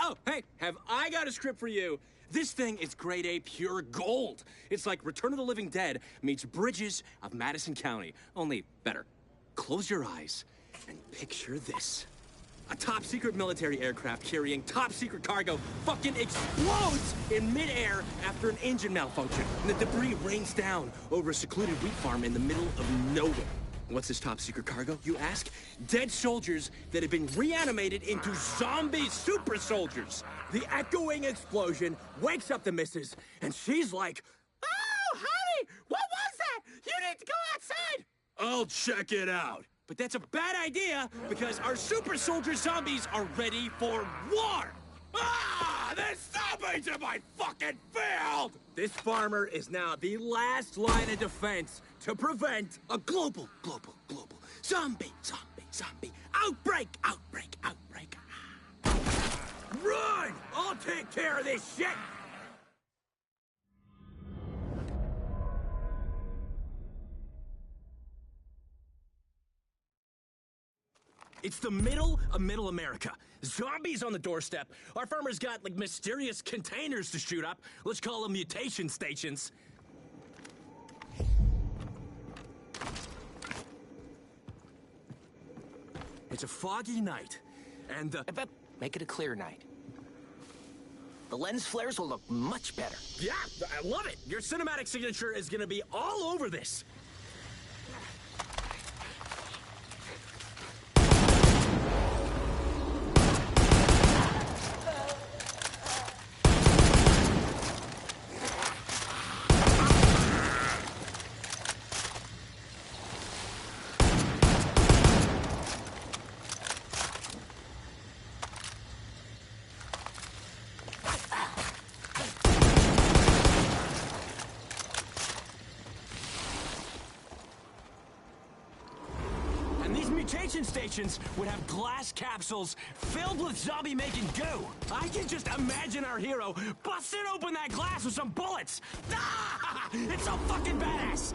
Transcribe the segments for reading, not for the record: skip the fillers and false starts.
Oh, hey, have I got a script for you? This thing is grade A pure gold. It's like Return of the Living Dead meets Bridges of Madison County, only better. Close your eyes and picture this. A top-secret military aircraft carrying top-secret cargo fucking explodes in midair after an engine malfunction. And the debris rains down over a secluded wheat farm in the middle of nowhere. What's this top-secret cargo, you ask? Dead soldiers that have been reanimated into zombie super soldiers. The echoing explosion wakes up the missus, and she's like, "Oh, honey, what was that? You need to go outside." "I'll check it out." But that's a bad idea, because our super soldier zombies are ready for war. Ah! There's zombies in my fucking field! This farmer is now the last line of defense to prevent a global zombie outbreak. Run! I'll take care of this shit! It's the middle of Middle America. Zombies on the doorstep. Our farmer's got, like, mysterious containers to shoot up. Let's call them mutation stations. It's a foggy night, and But make it a clear night. The lens flares will look much better. Yeah, I love it. Your cinematic signature is gonna be all over this. Mutation stations would have glass capsules filled with zombie-making goo. I can just imagine our hero busting open that glass with some bullets. Ah! It's so fucking badass.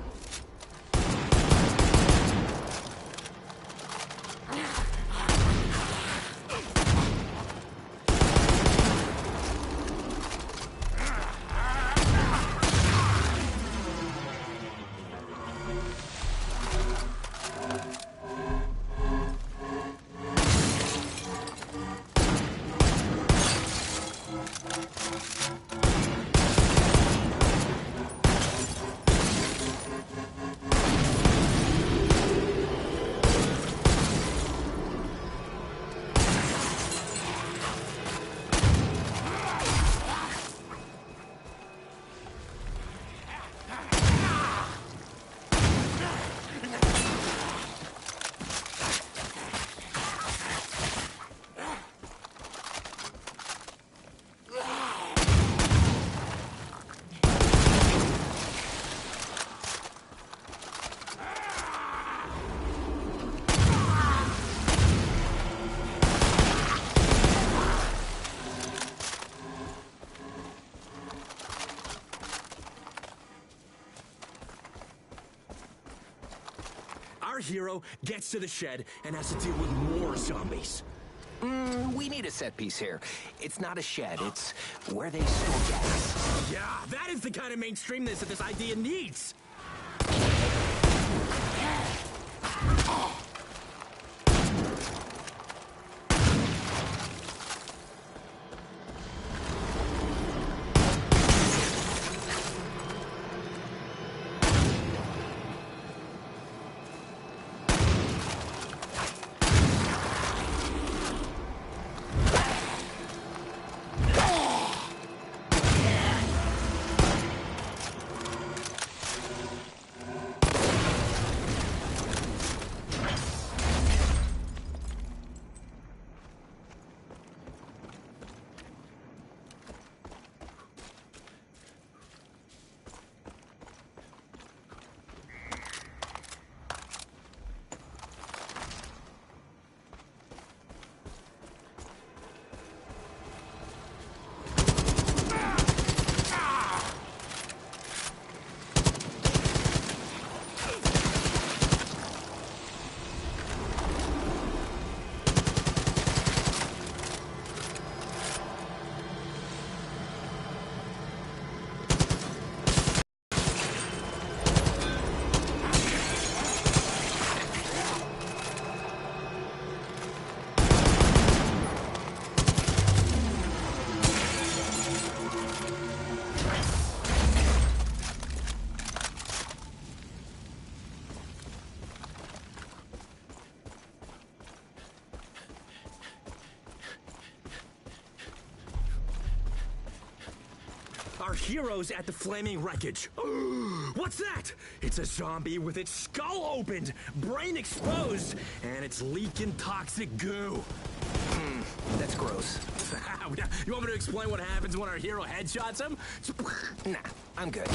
Our hero gets to the shed and has to deal with more zombies. We need a set piece here. It's not a shed, it's where they store gas. Yeah, that is the kind of mainstreamness that this idea needs. Our heroes at the flaming wreckage. What's that? It's a zombie with its skull opened, brain exposed, and it's leaking toxic goo. That's gross. You want me to explain what happens when our hero headshots him? Nah, I'm good.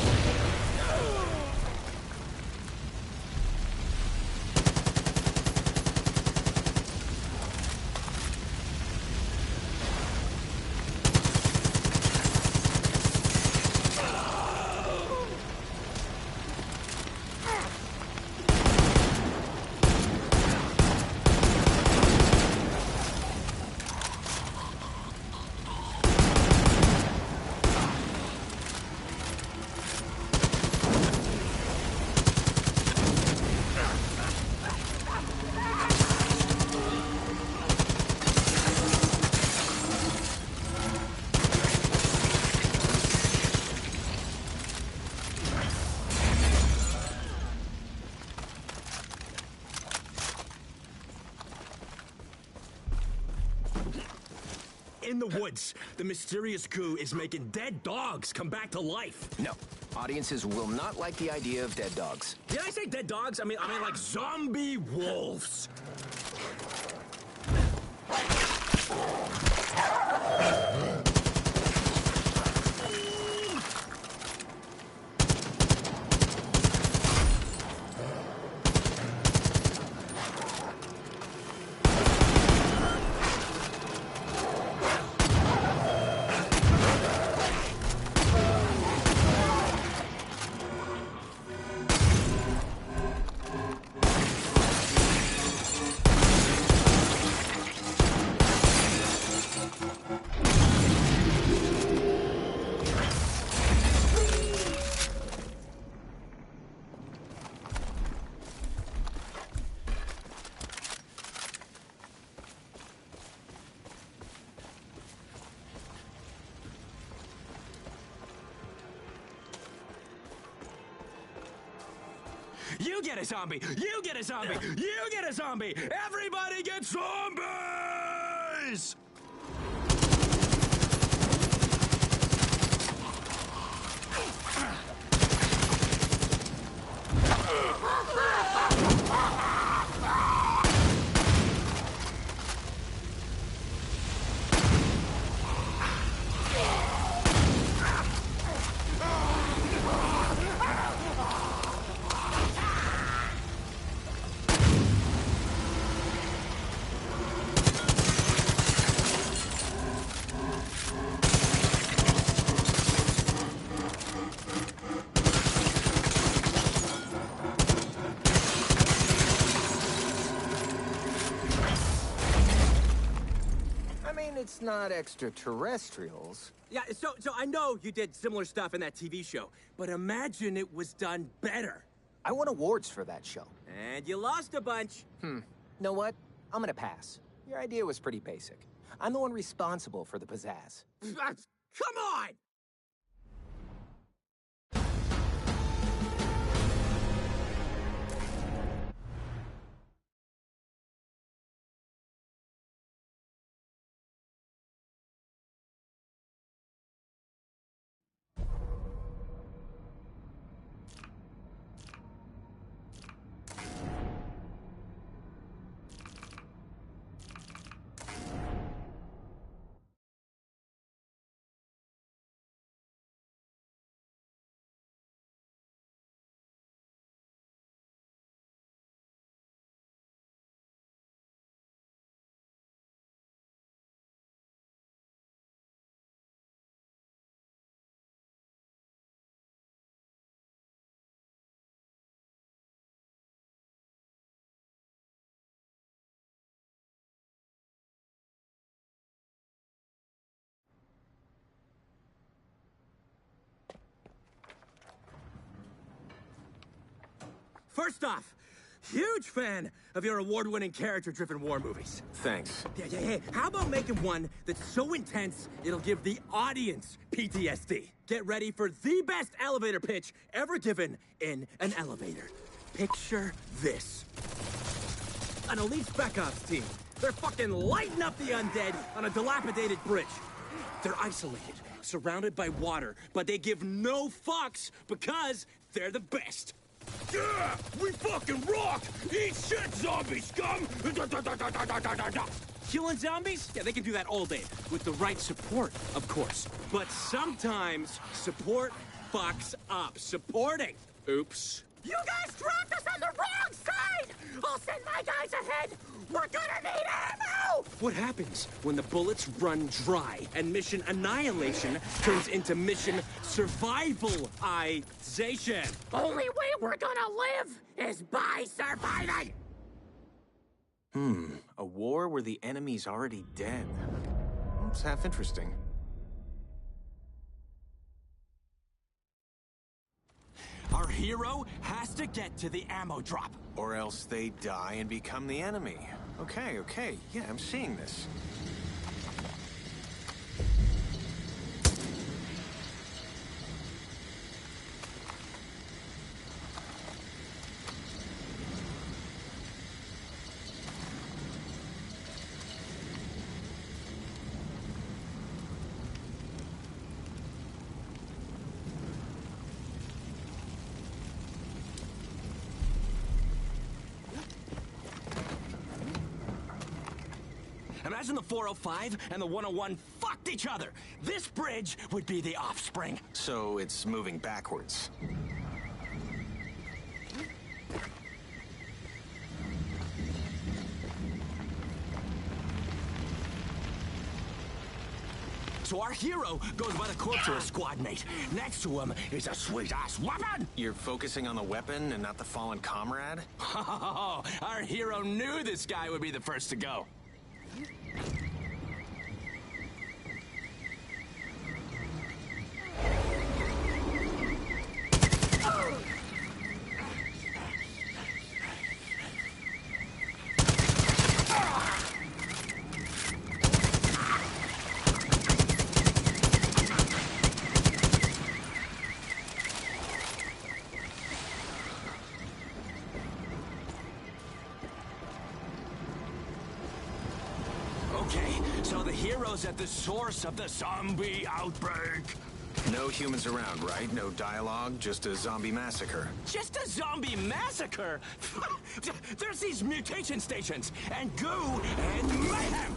In the woods, the mysterious goo is making dead dogs come back to life. No, audiences will not like the idea of dead dogs. Did I say dead dogs? I mean like zombie wolves. You get a zombie! You get a zombie! You get a zombie! Everybody gets zombies! It's not extraterrestrials. Yeah, so I know you did similar stuff in that TV show, but imagine it was done better. I won awards for that show. And you lost a bunch. Know what? I'm gonna pass. Your idea was pretty basic. I'm the one responsible for the pizzazz. Come on! First off, huge fan of your award-winning character-driven war movies. Thanks. Yeah. How about making one that's so intense, it'll give the audience PTSD? Get ready for the best elevator pitch ever given in an elevator. Picture this. An elite spec ops team. They're fucking lighting up the undead on a dilapidated bridge. They're isolated, surrounded by water, but they give no fucks because they're the best. Yeah! We fucking rock! Eat shit, zombie scum! Killing zombies? Yeah, they can do that all day. With the right support, of course. But sometimes, support fucks up. Supporting. Oops. You guys dropped us on the wrong side! I'll send my guys ahead! We're gonna need ammo! What happens when the bullets run dry and mission annihilation turns into mission survivalization? Only way we're gonna live is by surviving! A war where the enemy's already dead. It's half interesting. Our hero has to get to the ammo drop. Or else they die and become the enemy. Okay. Yeah, I'm seeing this. Imagine the 405 and the 101 fucked each other. This bridge would be the offspring. So it's moving backwards. So our hero goes by the corpse of a squad mate. Next to him is a sweet-ass weapon. You're focusing on the weapon and not the fallen comrade? Oh, our hero knew this guy would be the first to go. Okay, so the hero's at the source of the zombie outbreak. No humans around, right? No dialogue, just a zombie massacre. Just a zombie massacre? There's these mutation stations, and goo, and mayhem!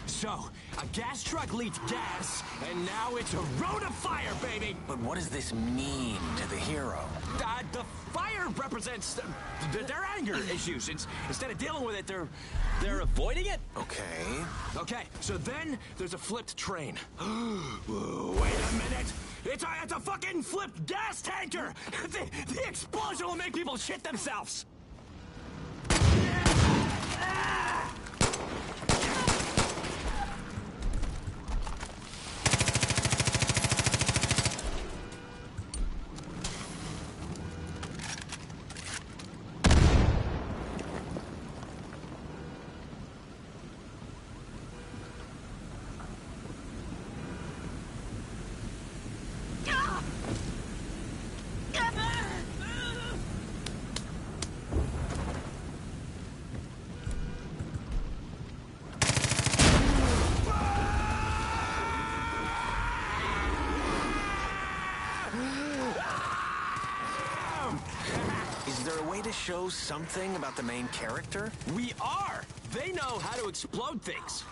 So, a gas truck leaked gas, and now it's a road of fire, baby! But what does this mean to the hero? The fire represents their anger issues. Instead of dealing with it, they're avoiding it? Okay. Okay, so then there's a flipped train. Wait a minute! It's a fucking flipped gas tanker! The explosion will make people shit themselves! Is there a way to show something about the main character? We are! They know how to explode things.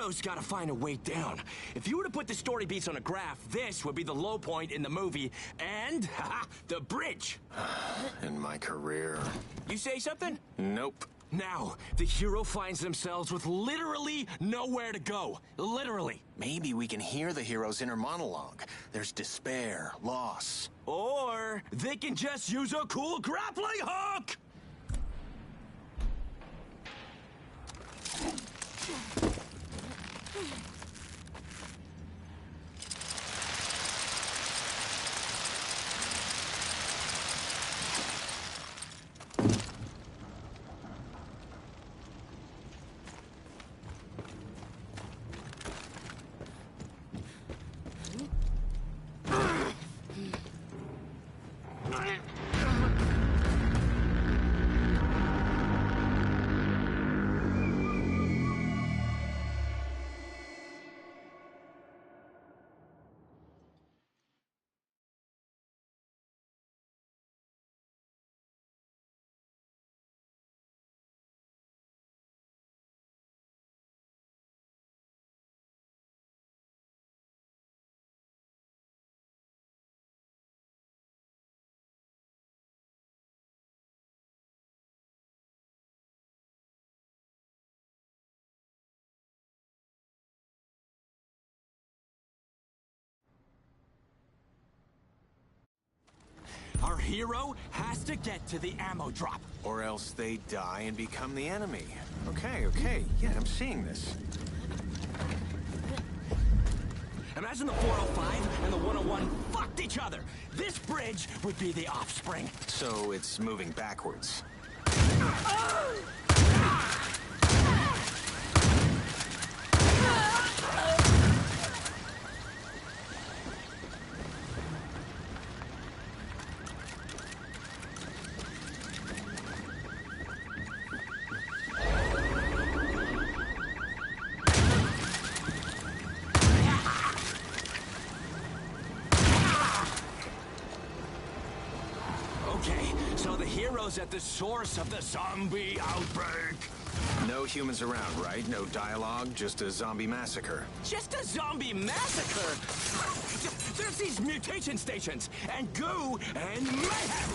hero's gotta find a way down. If you were to put the story beats on a graph, this would be the low point in the movie, and, haha, the bridge. In my career. You say something? Nope. Now, the hero finds themselves with literally nowhere to go. Literally. Maybe we can hear the hero's inner monologue. There's despair, loss. Or they can just use a cool grappling hook! Our hero has to get to the ammo drop. Or else they die and become the enemy. Okay, okay. Yeah, I'm seeing this. Imagine the 405 and the 101 fucked each other. This bridge would be the offspring. So it's moving backwards. Okay, so the hero's at the source of the zombie outbreak. No humans around, right? No dialogue, just a zombie massacre. Just a zombie massacre? There's these mutation stations, and goo, and mayhem!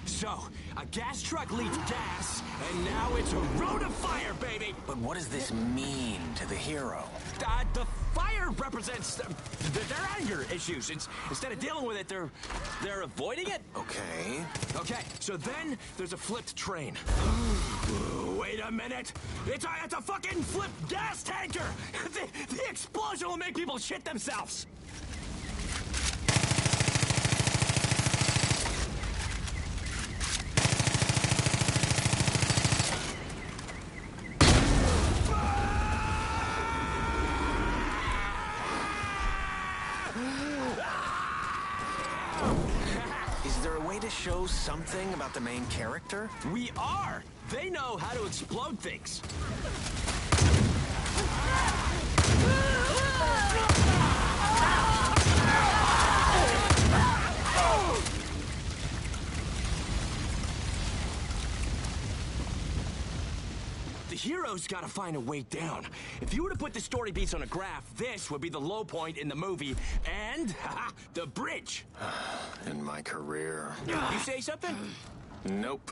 So, a gas truck leaks gas, and now it's a road of fire, baby! But what does this mean to the hero? The fire represents their anger issues. Instead of dealing with it, they're avoiding it? Okay. Okay, so then there's a flipped train. Wait a minute! It's a fucking flipped gas tanker! The explosion will make people shit themselves! Is there a way to show something about the main character? We are! They know how to explode things. The hero's gotta find a way down. If you were to put the story beats on a graph, this would be the low point in the movie, and, haha, the bridge. In my career. You say something? Nope.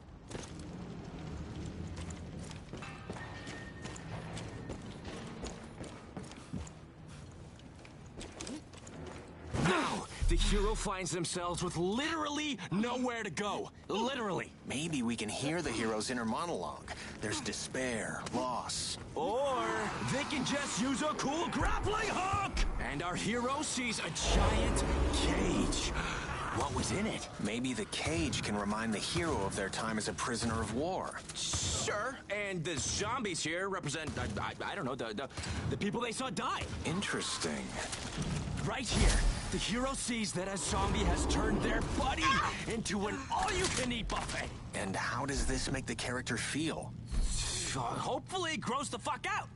the hero finds themselves with literally nowhere to go. Literally. Maybe we can hear the hero's inner monologue. There's despair, loss. Or they can just use a cool grappling hook! And our hero sees a giant cage. What was in it? Maybe the cage can remind the hero of their time as a prisoner of war. Sure. And the zombies here represent, I don't know, the people they saw die. Interesting. Right here, the hero sees that a zombie has turned their buddy into an all-you-can-eat buffet. And how does this make the character feel? Hopefully gross the fuck out.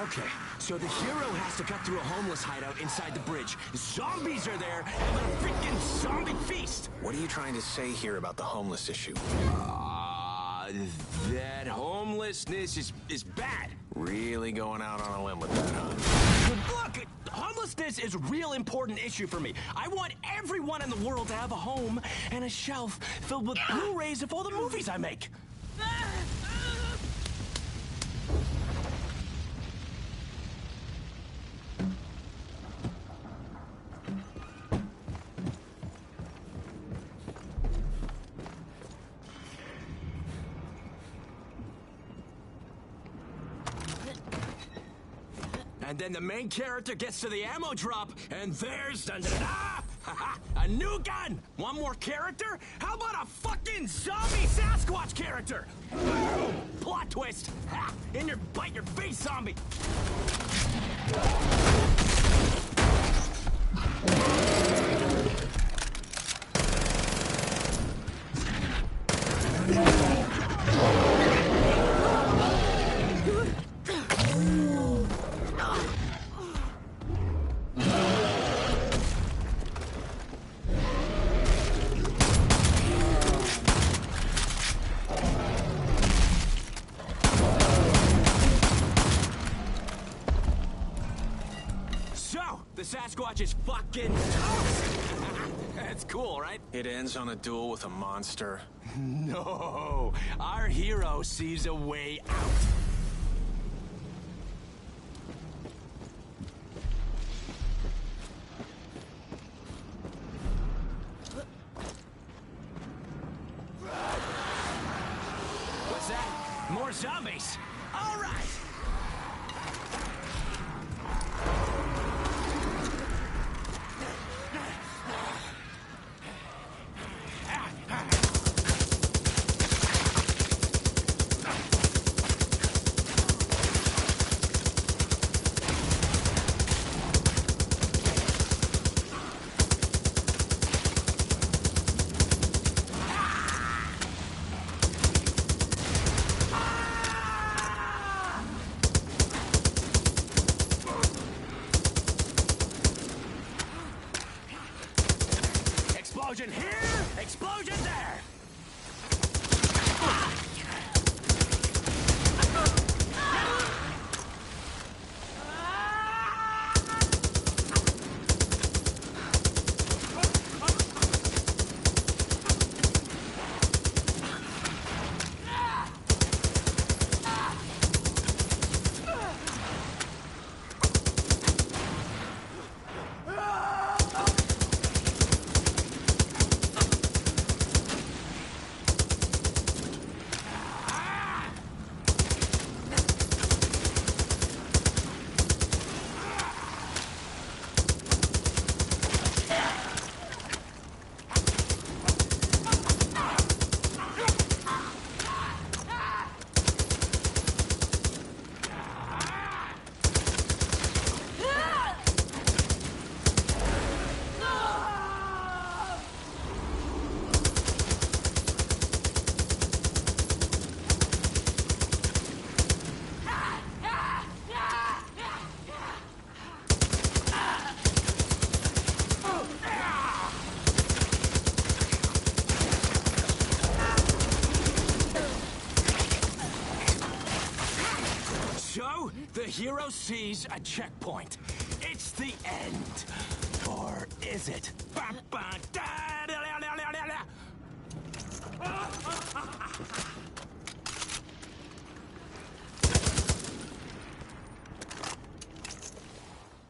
Okay, so the hero has to cut through a homeless hideout inside the bridge. Zombies are there, having a freaking zombie feast! What are you trying to say here about the homeless issue? That homelessness is bad. Really going out on a limb with that, huh? Look, homelessness is a real important issue for me. I want everyone in the world to have a home and a shelf filled with Blu-rays of all the movies I make. And then the main character gets to the ammo drop, and there's a new gun! One more character? How about a fucking zombie Sasquatch character? Boom! Plot twist! Ha! In your bite your face, zombie! The Sasquatch is fucking toast! That's cool, right? It ends on a duel with a monster. No! Our hero sees a way out. What's that? More zombies! All right! The hero sees a checkpoint. It's the end. Or is it?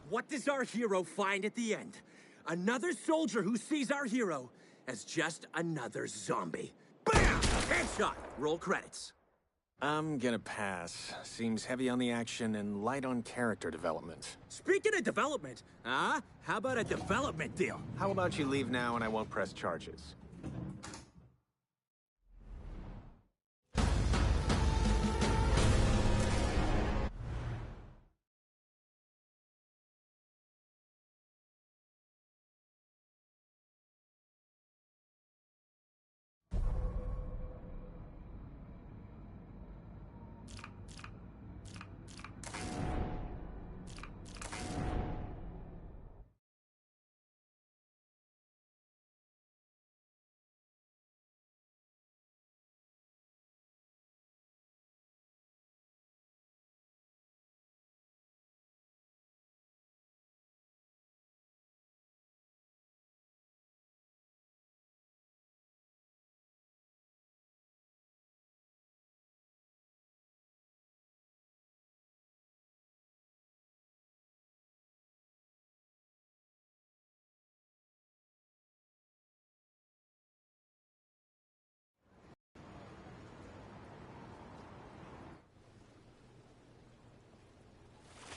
What does our hero find at the end? Another soldier who sees our hero as just another zombie. Bam! Headshot! Roll credits. I'm gonna pass. Seems heavy on the action and light on character development. Speaking of development, how about a development deal? How about you leave now and I won't press charges?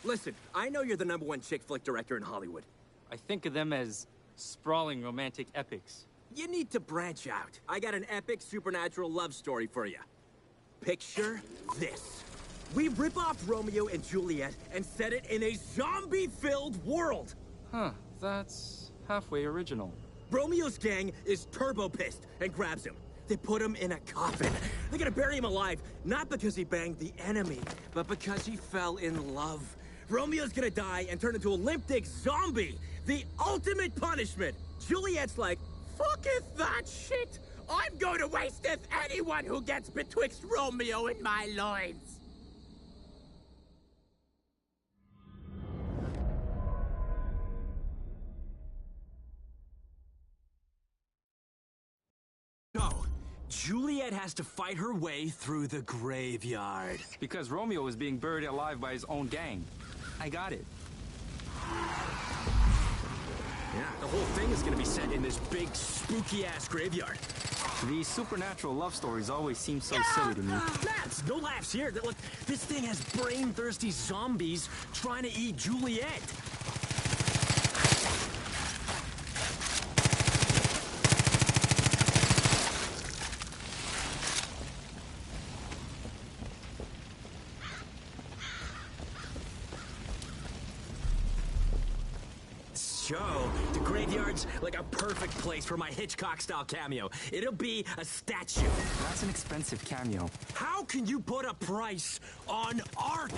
Listen, I know you're the #1 chick flick director in Hollywood. I think of them as sprawling romantic epics. You need to branch out. I got an epic supernatural love story for you. Picture this. We rip off Romeo and Juliet and set it in a zombie-filled world. Huh, that's halfway original. Romeo's gang is turbo pissed and grabs him. They put him in a coffin. They're gonna bury him alive, not because he banged the enemy, but because he fell in love. Romeo's gonna die and turn into a limp-dick zombie. The ultimate punishment. Juliet's like, Fucketh that shit! I'm going to wasteth anyone who gets betwixt Romeo and my loins! No. Juliet has to fight her way through the graveyard. Because Romeo was being buried alive by his own gang. I got it. Yeah, the whole thing is gonna be set in this big, spooky-ass graveyard. These supernatural love stories always seem so silly to me. Mads, no laughs here. Look, this thing has brain-thirsty zombies trying to eat Juliet. Show, the graveyard's like a perfect place for my Hitchcock-style cameo. It'll be a statue. That's an expensive cameo. How can you put a price on art?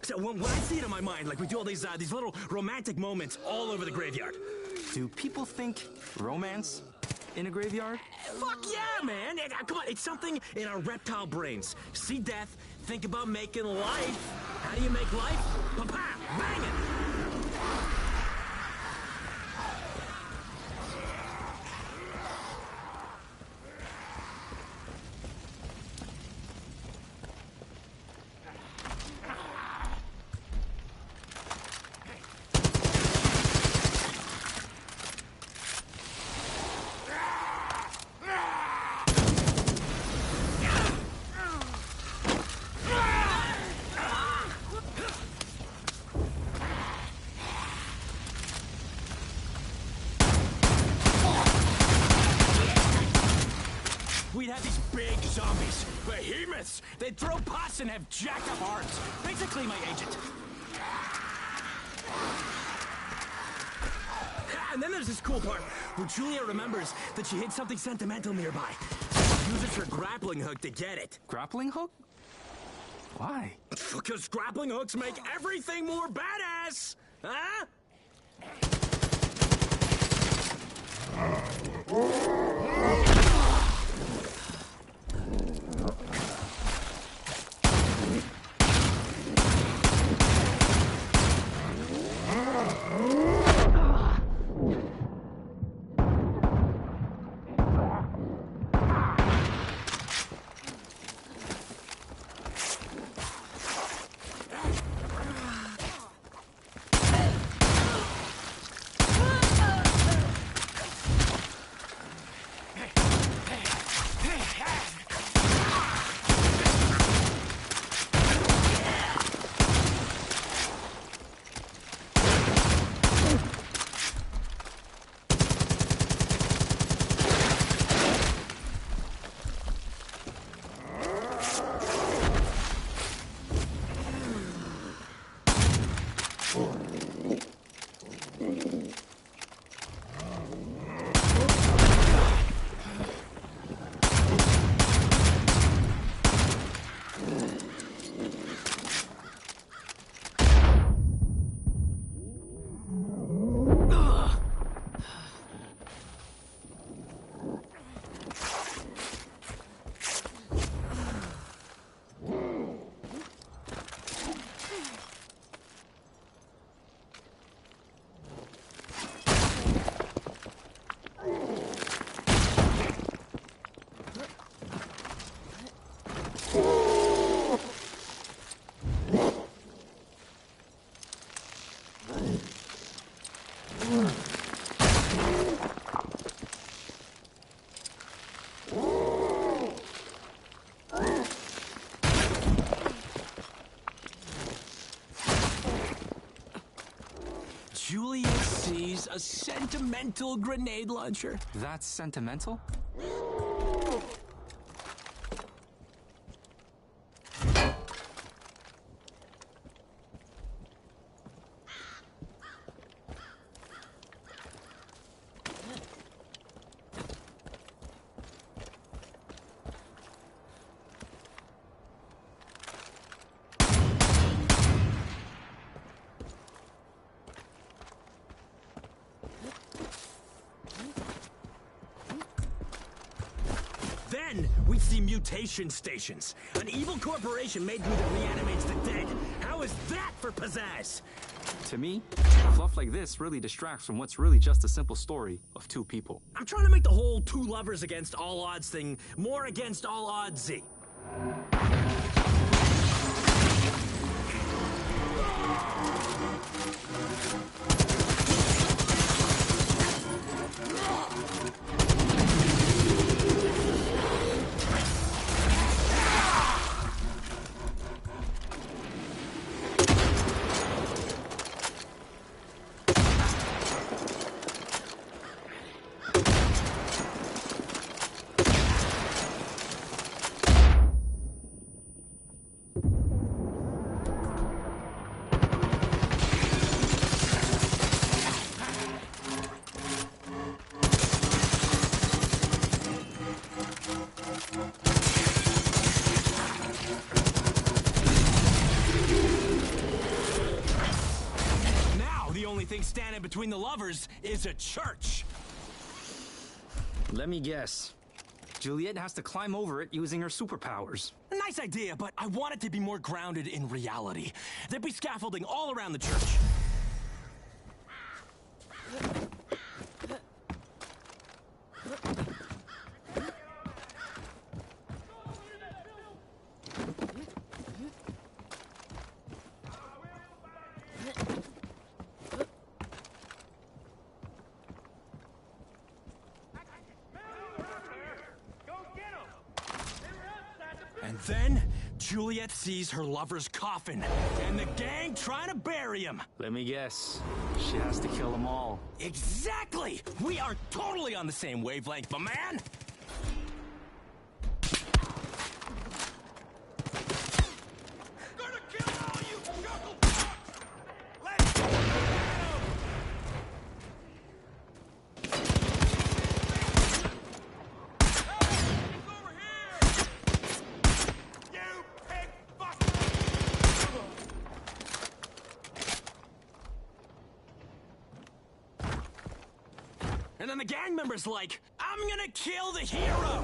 So when I see it in my mind, like we do all these little romantic moments all over the graveyard. Do people think romance in a graveyard? Fuck yeah, man! Come on, it's something in our reptile brains. See death, think about making life. How do you make life? Pa-pa! Bang it! ruthless. They'd throw pus and have jacked up arms. Basically my agent. And then there's this cool part where Juliet remembers that she hid something sentimental nearby. She uses her grappling hook to get it. Grappling hook? Why? Because grappling hooks make everything more badass! Huh? Juliet sees a sentimental grenade launcher. That's sentimental? Then we see mutation stations. An evil corporation made glue that reanimates the dead. How is that for pizzazz? To me, fluff like this really distracts from what's really just a simple story of two people. I'm trying to make the whole two lovers against all odds thing more against all odds-y. Thing standing between the lovers is a church. Let me guess. Juliet has to climb over it using her superpowers. Nice idea, but I want it to be more grounded in reality. There'd be scaffolding all around the church. And then, Juliet sees her lover's coffin, and the gang trying to bury him. Let me guess. She has to kill them all. Exactly! We are totally on the same wavelength, my man! members like, I'm gonna kill the hero!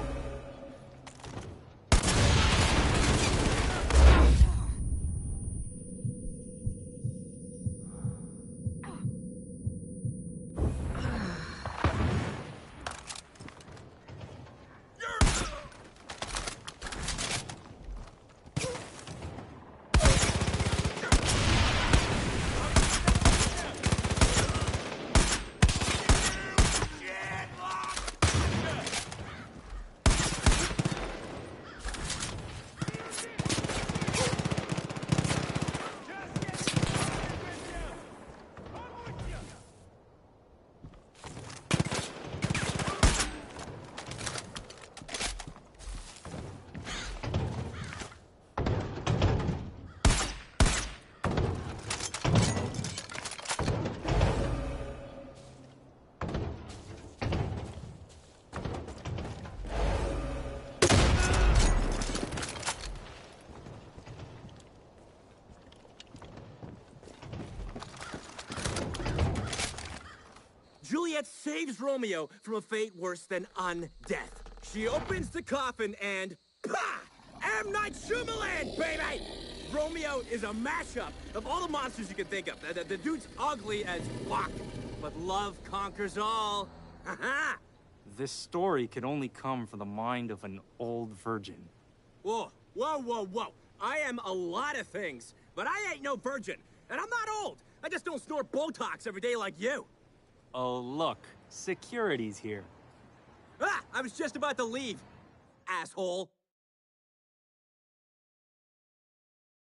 Juliet saves Romeo from a fate worse than undeath. She opens the coffin and... Pah! M. Night Shyamalan, baby! Romeo is a mashup of all the monsters you can think of. The dude's ugly as fuck, but love conquers all. Ha-ha! This story could only come from the mind of an old virgin. Whoa, whoa, whoa, whoa. I am a lot of things, but I ain't no virgin. And I'm not old. I just don't snort Botox every day like you. Oh, look. Security's here. Ah, I was just about to leave, asshole.